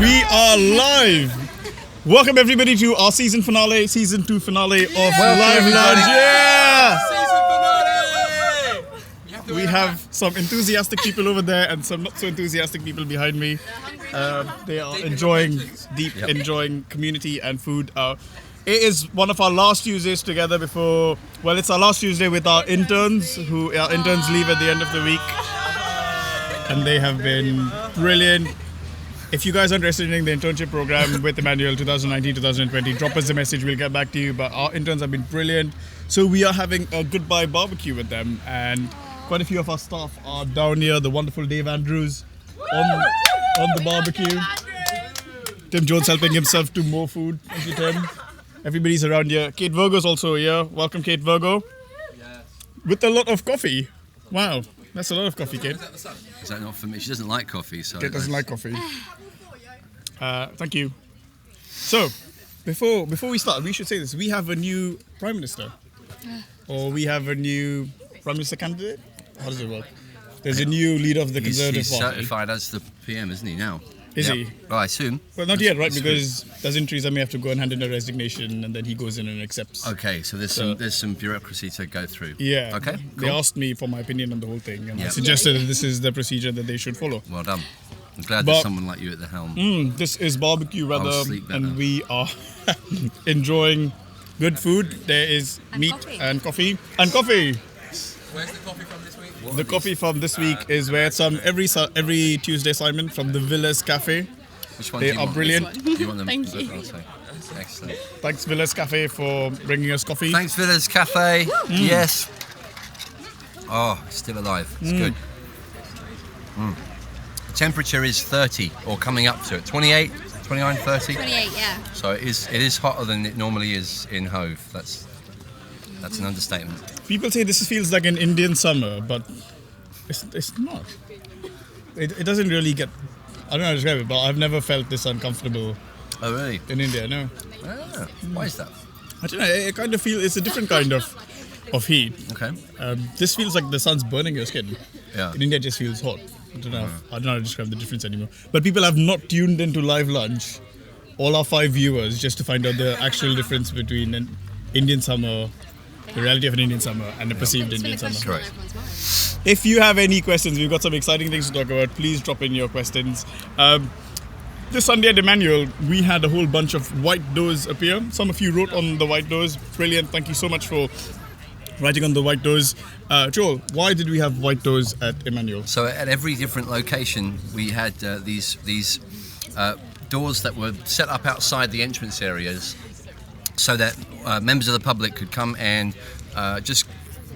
We are live. Welcome everybody to our season 2 finale of Live Lounge. Yeah! We have some enthusiastic people over there and some not so enthusiastic people behind me. They are enjoying community and food. It is one of our last Tuesdays together before. Well, it's our last Tuesday with our interns. Our interns leave at the end of the week, and they have been brilliant. If you guys are interested in the internship program with Emmanuel 2019-2020, drop us a message. We'll get back to you. But our interns have been brilliant. So we are having a goodbye barbecue with them, and quite a few of our staff are down here. The wonderful Dave Andrews on the barbecue. Tim Jones helping himself to more food. Thank you, Tim. Everybody's around here. Kate Virgo's also here. Welcome, Kate Virgo. Yes. With a lot of coffee. Wow, that's a lot of coffee, Kate. Is that not for me? She doesn't like coffee, so... Kate doesn't like coffee. Thank you. So, before we start, we should say this. We have a new Prime Minister. Or we have a new Prime Minister candidate. How does it work? There's a new leader of the Conservative Party. He's certified as the PM, isn't he, now? Is he? Well, I assume. Well, not yet, right? Because doesn't Theresa May have to go and hand in a resignation, and then he goes in and accepts. Okay, so there's some bureaucracy to go through. Yeah. Okay. Cool. They asked me for my opinion on the whole thing, and I suggested that this is the procedure that they should follow. Well done. I'm glad there's someone like you at the helm. This is barbecue weather, and we are enjoying good food. There is meat and coffee. And coffee. Where's the coffee from this week? The coffee from this week is where it's every Tuesday, Simon, from the Villas Cafe. Which one they do you are want? brilliant. Do you want them? Thank you. Excellent. Thanks, Villas Cafe, for bringing us coffee. Thanks, Villas Cafe. Yes. Oh, it's still alive. It's good. The temperature is 30, or coming up to it. 28, 29, 30. 28, yeah. So it is hotter than it normally is in Hove. That's an understatement. People say this feels like an Indian summer, but it's not. It doesn't really get... I don't know how to describe it, but I've never felt this uncomfortable. Oh, really? In India, no. Ah, why is that? I don't know. I kind of feel it's a different kind of heat. Okay. This feels like the sun's burning your skin. Yeah. In India, it just feels hot. I don't know how to describe the difference anymore. But people have not tuned into Live Lunch, all our 5 viewers, just to find out the actual difference between an Indian summer, the reality of an Indian summer, and a perceived Indian summer. Correct. If you have any questions, we've got some exciting things to talk about. Please drop in your questions. This Sunday at Emmanuel, we had a whole bunch of white doors appear. Some of you wrote on the white doors. Brilliant. Thank you so much for writing on the white doors. Joel, why did we have white doors at Emmanuel? So at every different location, we had these doors that were set up outside the entrance areas so that members of the public could come and just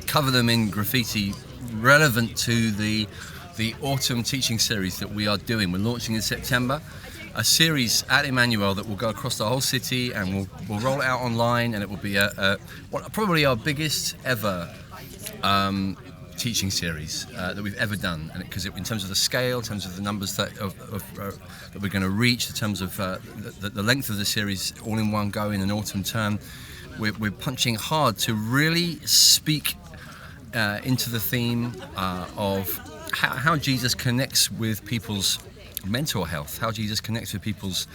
cover them in graffiti relevant to the autumn teaching series that we are doing. We're launching in September, a series at Emmanuel that will go across the whole city, and we'll roll it out online, and it will be probably our biggest ever teaching series that we've ever done, and because in terms of the scale, in terms of the numbers that we're going to reach, in terms of the length of the series, all in one go in an autumn term, we're punching hard to really speak into the theme of how Jesus connects with people's mental health, how Jesus connects with people's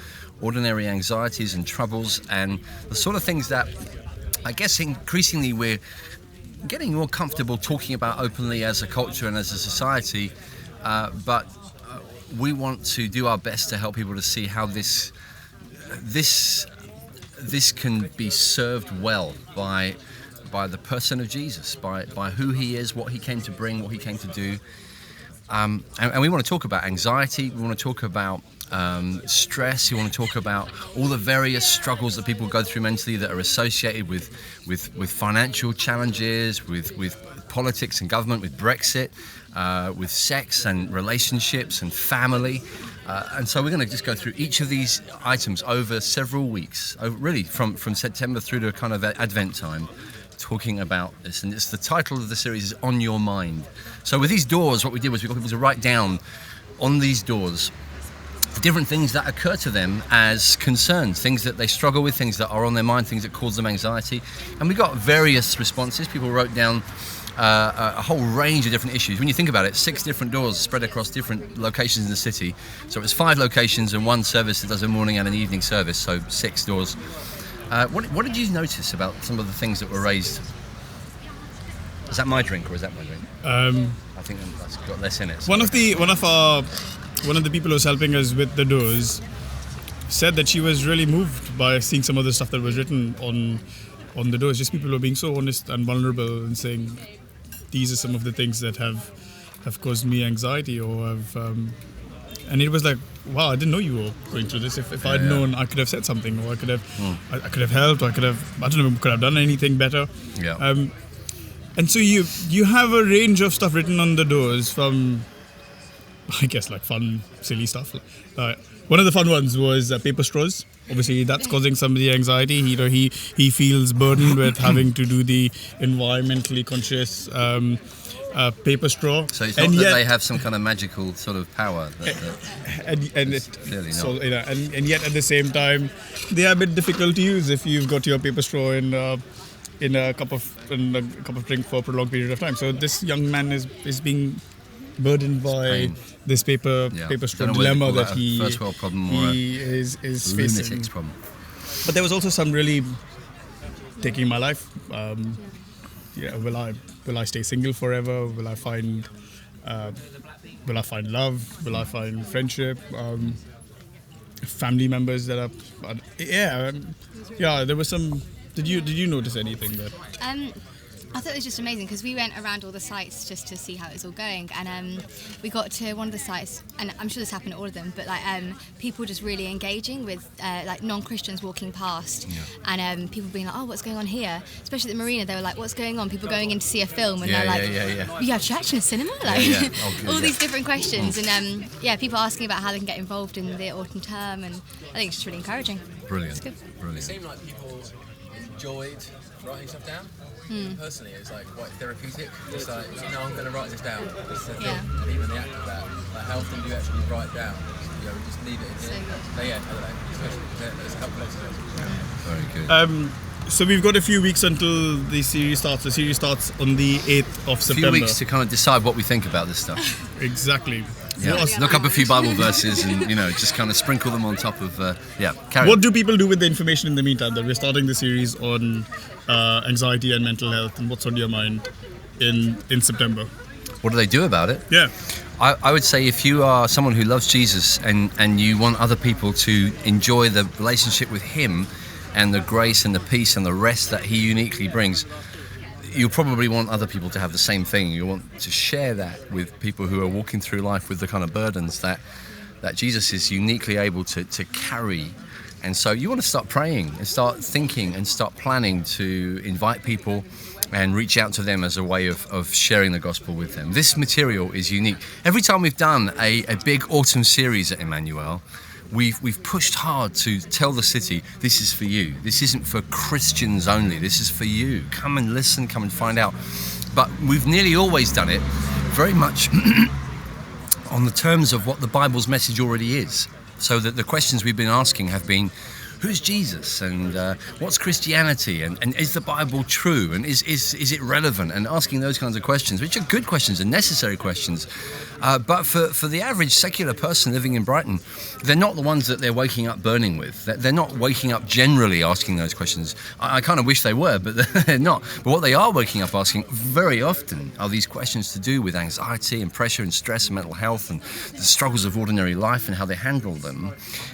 ordinary anxieties and troubles, and the sort of things that I guess increasingly we're getting more comfortable talking about openly as a culture and as a society, but we want to do our best to help people to see how this can be served well by the person of Jesus, by who he is, what he came to bring, what he came to do. And we want to talk about anxiety, we want to talk about stress, we want to talk about all the various struggles that people go through mentally that are associated with financial challenges, with politics and government, with Brexit, with sex and relationships and family. And so we're going to just go through each of these items over several weeks, really from September through to kind of Advent time, talking about this. And it's the title of the series is On Your Mind. So with these doors, what we did was we got people to write down on these doors different things that occur to them as concerns, things that they struggle with, things that are on their mind, things that cause them anxiety. And we got various responses. People wrote down a whole range of different issues. When you think about it, 6 different doors spread across different locations in the city. So it's 5 locations and 1 service that does a morning and an evening service, so 6 doors. What did you notice about some of the things that were raised? Is that my drink or is that my drink? I think that's got less in it. So. One of the people who was helping us with the doors said that she was really moved by seeing some of the stuff that was written on the doors. Just people who are being so honest and vulnerable and saying, these are some of the things that have caused me anxiety, or have and it was like, wow, I didn't know you were going through this. If I'd known, I could have said something, or I could have helped, or I don't know, could have done anything better. Yeah. And so you have a range of stuff written on the doors, from, I guess, like fun, silly stuff. One of the fun ones was paper straws. Obviously, that's causing some of the anxiety. He feels burdened with having to do the environmentally conscious paper straw. So it's not that they have some kind of magical sort of power. And it's clearly not. So, and yet at the same time, they are a bit difficult to use if you've got your paper straw in a cup of drink for a prolonged period of time. So this young man is being burdened by this paper straw dilemma that he first world problem or is facing. Problem. But there was also some really taking my life. Will I stay single forever? Will I find love? Will I find friendship? Family members that are there was some. Did you notice anything that? I thought it was just amazing because we went around all the sites just to see how it was all going, and we got to one of the sites, and I'm sure this happened at all of them, but people just really engaging with non-Christians walking past, and people being like, oh, what's going on here? Especially at the marina, they were like, what's going on? People going in to see a film, and they're like, you have church in a cinema? All these different questions, and people asking about how they can get involved in the autumn term, and I think it's just really encouraging. Brilliant. It's good. Brilliant. It seemed like people enjoyed writing stuff down. Personally, it's like quite therapeutic. Just like, I'm going to write this down. This is the thing. And even the act of that, like how often do you actually write down? We just leave it in here. So I don't know. There's a couple of exercises. Very good. So we've got a few weeks until the series starts. The series starts on the 8th of September. A few weeks to kind of decide what we think about this stuff. Exactly. Yeah. Look up a few Bible verses and just kind of sprinkle them on top of carry What on. do people do with the information in the meantime? That we're starting the series on anxiety and mental health, and what's on your mind in September. What do they do about it? Yeah. I would say if you are someone who loves Jesus and you want other people to enjoy the relationship with him and the grace and the peace and the rest that he uniquely brings, you'll probably want other people to have the same thing. You want to share that with people who are walking through life with the kind of burdens that Jesus is uniquely able to carry. And so you want to start praying and start thinking and start planning to invite people and reach out to them as a way of sharing the gospel with them. This material is unique. Every time we've done a big autumn series at Emmanuel, we've pushed hard to tell the city, this is for you. This isn't for Christians only. This is for you. Come and listen, come and find out. But we've nearly always done it very much on the terms of what the Bible's message already is. So that the questions we've been asking have been, who's Jesus, and what's Christianity, and is the Bible true, and is it relevant, and asking those kinds of questions, which are good questions and necessary questions. But for the average secular person living in Brighton, they're not the ones that they're waking up burning with. They're not waking up generally asking those questions. I kind of wish they were, but they're not. But what they are waking up asking very often are these questions to do with anxiety and pressure and stress and mental health and the struggles of ordinary life and how they handle them.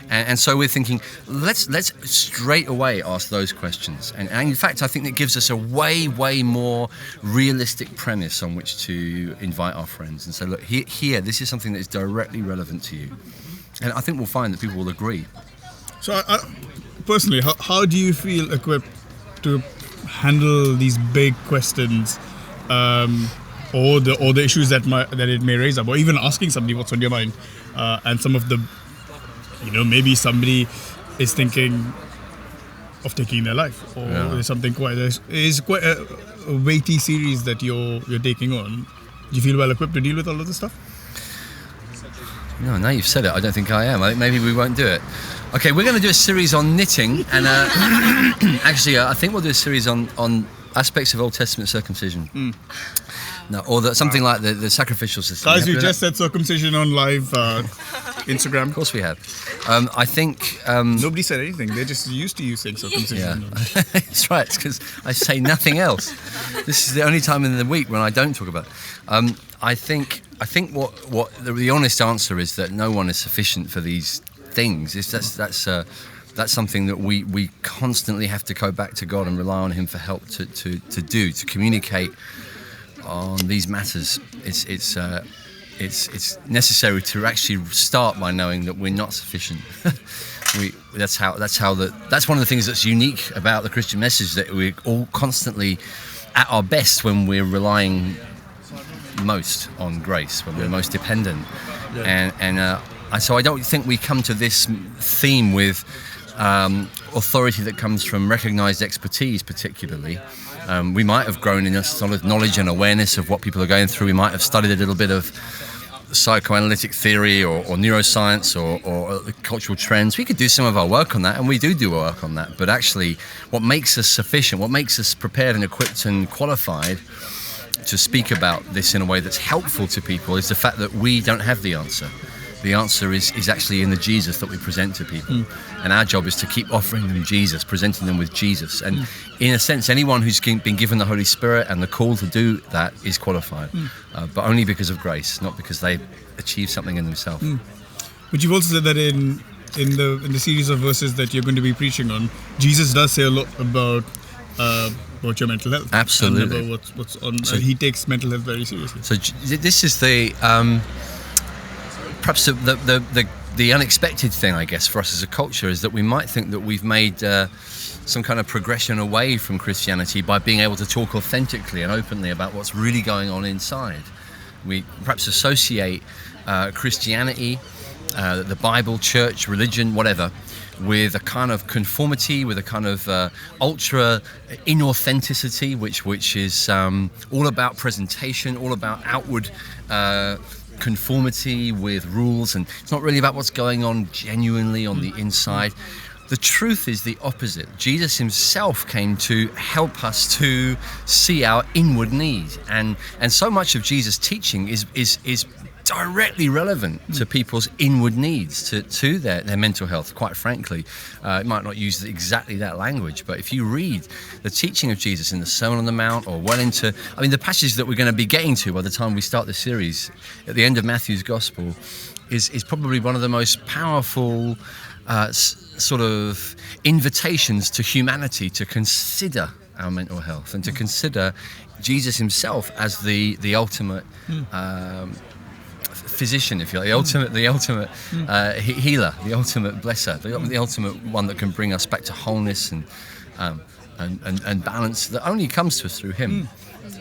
And so we're thinking, let's straight away ask those questions. And in fact, I think it gives us a way more realistic premise on which to invite our friends and say, look, here, this is something that is directly relevant to you. And I think we'll find that people will agree. So personally, how do you feel equipped to handle these big questions, or the issues that it may raise up, or even asking somebody what's on your mind, and some of the, maybe somebody is thinking of taking their life, or there's something quite a weighty series that you're taking on. Do you feel well equipped to deal with all of this stuff? No, now you've said it, I don't think I am. I think maybe we won't do it. Okay, we're going to do a series on knitting, and actually, I think we'll do a series on aspects of Old Testament circumcision. No, or something like the sacrificial system. Guys, we just said circumcision on live Instagram. Of course we have. I think... Nobody said anything. They're just used to you saying circumcision. Yeah, that's right. It's because I say nothing else. This is the only time in the week when I don't talk about it. I think what the honest answer is that no one is sufficient for these things. That's something that we constantly have to go back to God and rely on Him for help to communicate on these matters. It's necessary to actually start by knowing that we're not sufficient. That's one of the things that's unique about the Christian message, that we're all constantly at our best when we're relying most on grace, when we're most dependent. So I don't think we come to this theme with authority that comes from recognized expertise particularly. We might have grown in a solid knowledge and awareness of what people are going through. We might have studied a little bit of psychoanalytic theory or neuroscience or cultural trends. We could do some of our work on that, and we do work on that. But actually, what makes us sufficient, what makes us prepared and equipped and qualified to speak about this in a way that's helpful to people is the fact that we don't have the answer. The answer is actually in the Jesus that we present to people. And our job is to keep offering them Jesus, presenting them with Jesus. And in a sense, anyone who's been given the Holy Spirit and the call to do that is qualified, but only because of grace, not because they achieve something in themselves. But you've also said that in the series of verses that you're going to be preaching on, Jesus does say a lot about your mental health. Absolutely. And about what's on. So he takes mental health very seriously. So this is the perhaps the unexpected thing, I guess, for us as a culture is that we might think that we've made some kind of progression away from Christianity by being able to talk authentically and openly about what's really going on inside. We perhaps associate Christianity, the Bible, church, religion, whatever, with a kind of conformity, with a kind of ultra inauthenticity, which is all about presentation, all about outward conformity with rules, and it's not really about what's going on genuinely on the inside. The truth is the opposite. Jesus himself came to help us to see our inward need, and so much of Jesus' teaching is directly relevant to people's inward needs, to their mental health, quite frankly. It might not use exactly that language, but if you read the teaching of Jesus in the Sermon on the Mount or the passage that we're going to be getting to by the time we start the series, at the end of Matthew's Gospel, is probably one of the most powerful sort of invitations to humanity to consider our mental health and to consider Jesus himself as the ultimate physician, if you like, the ultimate healer, the ultimate blesser, the ultimate one that can bring us back to wholeness and balance that only comes to us through him.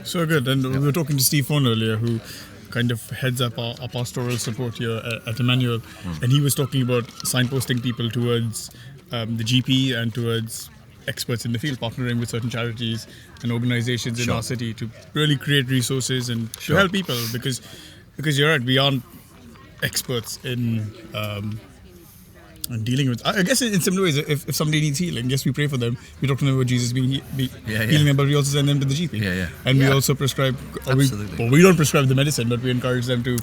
So good. And we were talking to Steve Fawn earlier, who kind of heads up our pastoral support here at Emmanuel, and he was talking about signposting people towards the GP and towards experts in the field, partnering with certain charities and organizations in our city to really create resources and to help people, because you're right, we aren't experts in dealing with. I guess in some ways, if somebody needs healing, yes, we pray for them. We talk to them about Jesus healing them, but we also send them to the GP. And we also prescribe. We don't prescribe the medicine, but we encourage them to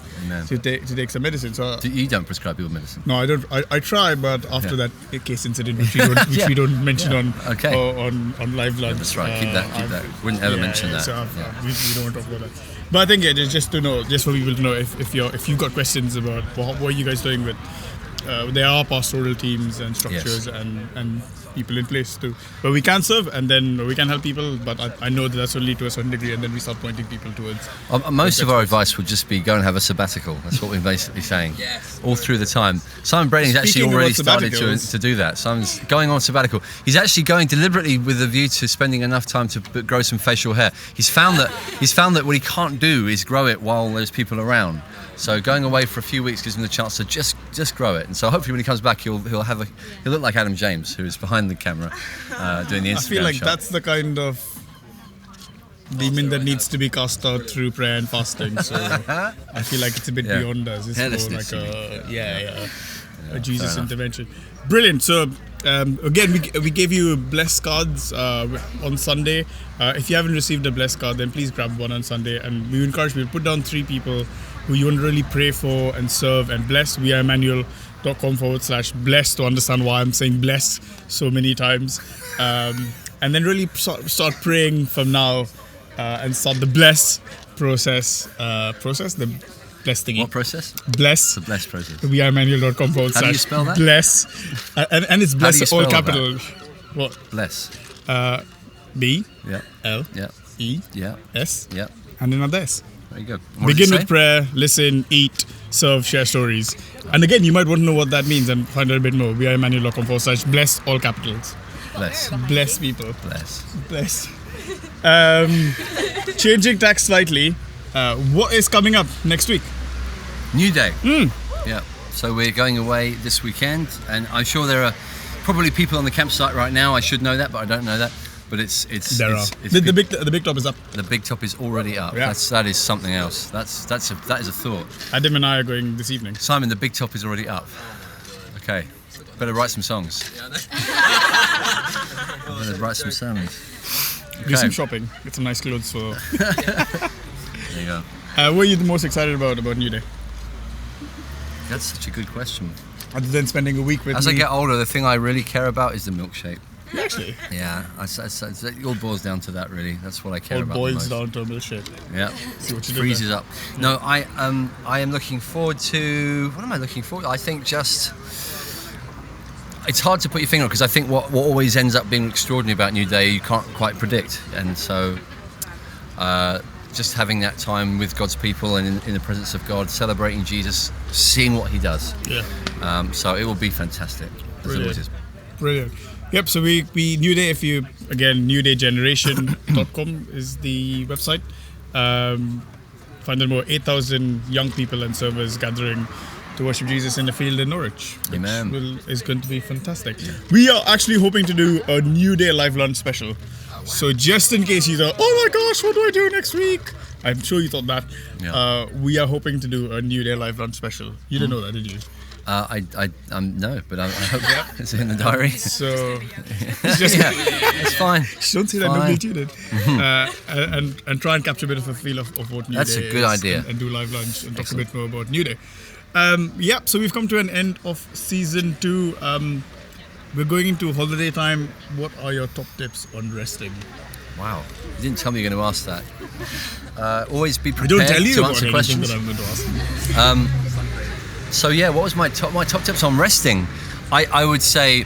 take some medicine. So you don't prescribe people medicine? No, I don't. I try, but after that case incident, which we don't mention on live lunch. That's right. Keep that. Wouldn't ever mention that. So we don't want to talk about that. But I think just to know, just for people to know, if you've got questions about what are you guys doing with. There are pastoral teams and structures and people in place where we can serve and then we can help people, but I know that's only to a certain degree, and then we start pointing people towards. Most of our advice would just be go and have a sabbatical. That's what we're basically saying all through the time. Simon Braden's actually already started to do that. Simon's going on sabbatical. He's actually going deliberately with a view to spending enough time to grow some facial hair. He's found that what he can't do is grow it while there's people around. So going away for a few weeks gives him the chance to just grow it, and so hopefully when he comes back he'll look like Adam James, who is behind the camera doing the Instagram. I feel like that's the kind of demon that needs to be cast out through prayer and fasting. So I feel like it's a bit beyond us. It's more like a Jesus intervention. Brilliant. So Again, we gave you blessed cards on Sunday. If you haven't received a blessed card, then please grab one on Sunday. And we encourage you to put down 3 people who you want to really pray for and serve and bless. We are Emmanuel.com/bless to understand why I'm saying bless so many times. And then really start praying from now and start the bless process. The bless thingy. What process? Bless. The bless process. We are Emmanuel.com/. How do you spell that? Bless. And it's bless How do you all spell capital. that? What? Bless. B Yeah. L Yeah. E Yeah. S Yeah. and another S. Very good. What Begin does it with prayer, listen, eat, serve, share stories. And again, you might want to know what that means and find out a bit more. We are Emmanuel.com/bless all capitals. Bless. Bless people. Bless. Bless. Changing tack slightly. What is coming up next week? New day. Yeah. So we're going away this weekend, and I'm sure there are probably people on the campsite right now. I should know that, but I don't know that. But it's There are. it's The good. big top is up. The big top is already up. Yeah. That is something else. That is a thought. Adam and I are going this evening. Simon, the big top is already up. Okay. Better write some songs. Better write some sermons. Do some shopping. Get some nice clothes for. There you go. What are you the most excited about New Day? That's such a good question. Other than spending a week with As me. I get older, the thing I really care about is the milkshake. Actually, Yeah, it all boils down to that, really. That's what I care all about boils the most. down to a milkshake. Yeah, See what you did freezes there. up. No, I am looking forward to. What am I looking forward? I think just. It's hard to put your finger on because I think what always ends up being extraordinary about New Day you can't quite predict, and so just having that time with God's people and in the presence of God, celebrating Jesus, seeing what He does. Yeah. So it will be fantastic. As it always is. Brilliant. Yep, so we New Day, if you, again, newdaygeneration.com is the website. Find out more, 8,000 young people and servers gathering to worship Jesus in the field in Norwich. Which Amen. is going to be fantastic. We are actually hoping to do a New Day live lunch special. So just in case you thought, oh my gosh, what do I do next week? I'm sure you thought that. Yeah. We are hoping to do a New Day live lunch special. You didn't know that, did you? No, but I hope it's in the diary. So it's just It's fine. don't say that Fine. nobody tuned and try and capture a bit of a feel of what New That's Day a good is idea. and do live lunch and talk Excellent. a bit more about New Day. So we've come to an end of season 2. We're going into holiday time. What are your top tips on resting? Wow, you didn't tell me you're going to ask that. Always be I prepared don't tell you to about answer anything questions. that I'm going to ask. So yeah, what was my top tips on resting? I would say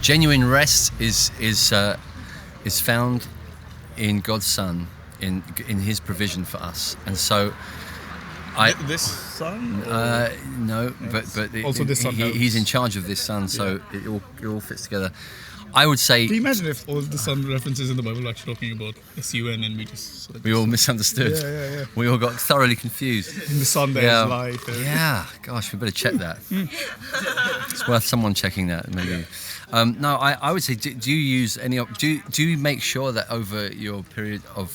genuine rest is found in God's Son, in His provision for us, and so This son? no, but Also this son helps. He's in charge of this Son, so it all fits together. I would say Can you imagine if all the son references in the Bible are actually talking about S-U-N and we just sort of we all misunderstood. Yeah. We all got thoroughly confused. in the sun there is life. Yeah, gosh, we better check that. It's worth someone checking that, maybe. No, I would say, do you use any? Do you make sure that over your period of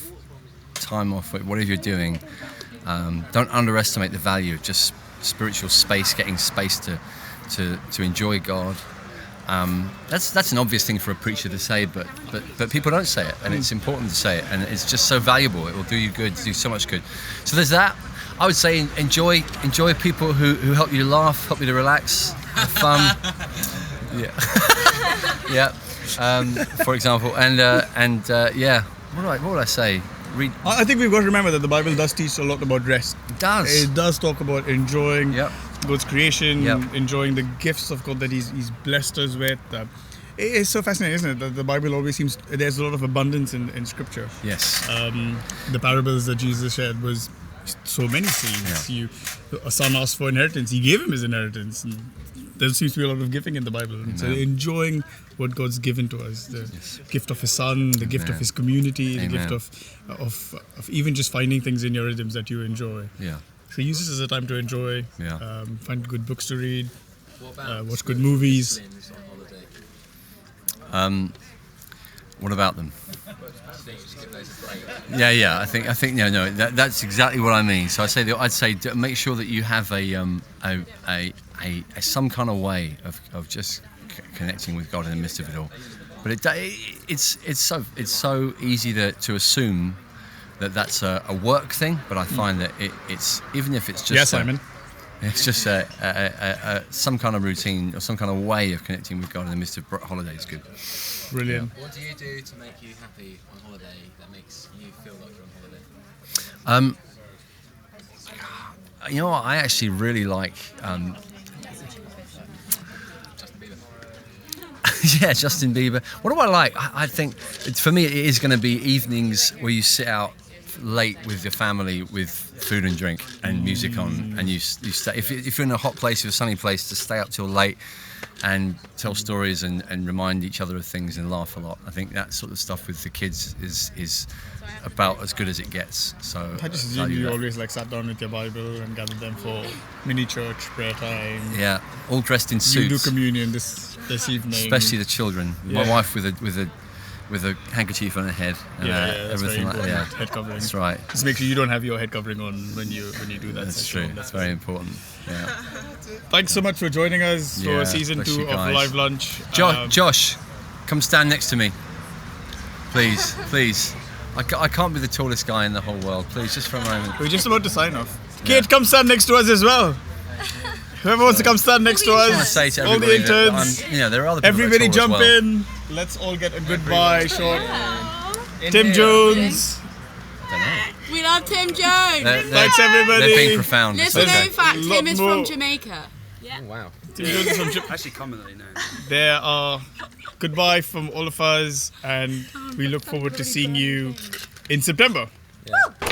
time off, whatever you're doing, don't underestimate the value of just spiritual space, getting space to enjoy God. That's an obvious thing for a preacher to say, but people don't say it, and it's important to say it, and it's just so valuable. It will do you good, do so much good. So there's that. I would say enjoy people who help you laugh, help you to relax, have fun. Yeah. For example, and yeah. What would I say? Read. I think we've got to remember that the Bible does teach a lot about rest. It does. It does talk about enjoying Yep. God's creation, Yep. enjoying the gifts of God that He's blessed us with. It's so fascinating, isn't it? That the Bible always seems there's a lot of abundance in Scripture. Yes. The parables that Jesus shared was so many scenes. A son asked for inheritance, He gave him his inheritance. And there seems to be a lot of giving in the Bible. And so enjoying what God's given to us, the gift of His Son, the gift of His community, the gift of even just finding things in your rhythms that you enjoy. Yeah. So use this as a time to enjoy, Yeah. find good books to read, watch good spiritual movies. disciplines on holiday? What about them? I think you should give those a break. Yeah. I think no. That's exactly what I mean. So I'd say make sure that you have a some kind of way of just connecting with God in the midst of it all. But it's so easy to assume that that's a work thing. But I find that it's even if it's just Simon. It's just some kind of routine or some kind of way of connecting with God in the midst of holiday is good. Brilliant. What do you do to make you happy on holiday that makes you feel like you're on holiday? You know what? I actually really like. Justin Bieber. Yeah, Justin Bieber. What do I like? I think for me it is going to be evenings where you sit out late with your family with food and drink and music on, and you stay. If you're in a hot place or a sunny place, to stay up till late and tell stories and remind each other of things and laugh a lot. I think that sort of stuff with the kids is about as good as it gets. So I just assume you always like sat down with your Bible and gathered them for mini church prayer time. Yeah, all dressed in suits. You do communion this evening. Especially the children. My wife with a handkerchief on her head. And, that's everything very like important. that. Head covering. That's right. Just make sure you don't have your head covering on when you do that. That's session. true. That's very important. Yeah. Thanks so much for joining us for season bless 2 you of guys. Live Lunch. Josh, come stand next to me, please. I can't be the tallest guy in the whole world. Please, just for a moment. We're just about to sign off. Kate, come stand next to us as well. Whoever wants to come stand next to I want to us, say to all the everybody that interns, there are other people everybody that are tall jump as well. in. Let's all get a goodbye short. Tim Jones. We love Tim Jones. Thanks everybody. They're being profound. Let's It's know okay. fact Lot Tim is more. from Jamaica. Oh, wow. Tim Jones is from Jap- Actually, commonly known. There are goodbye from all of us, and we look forward to seeing you in September. Yeah.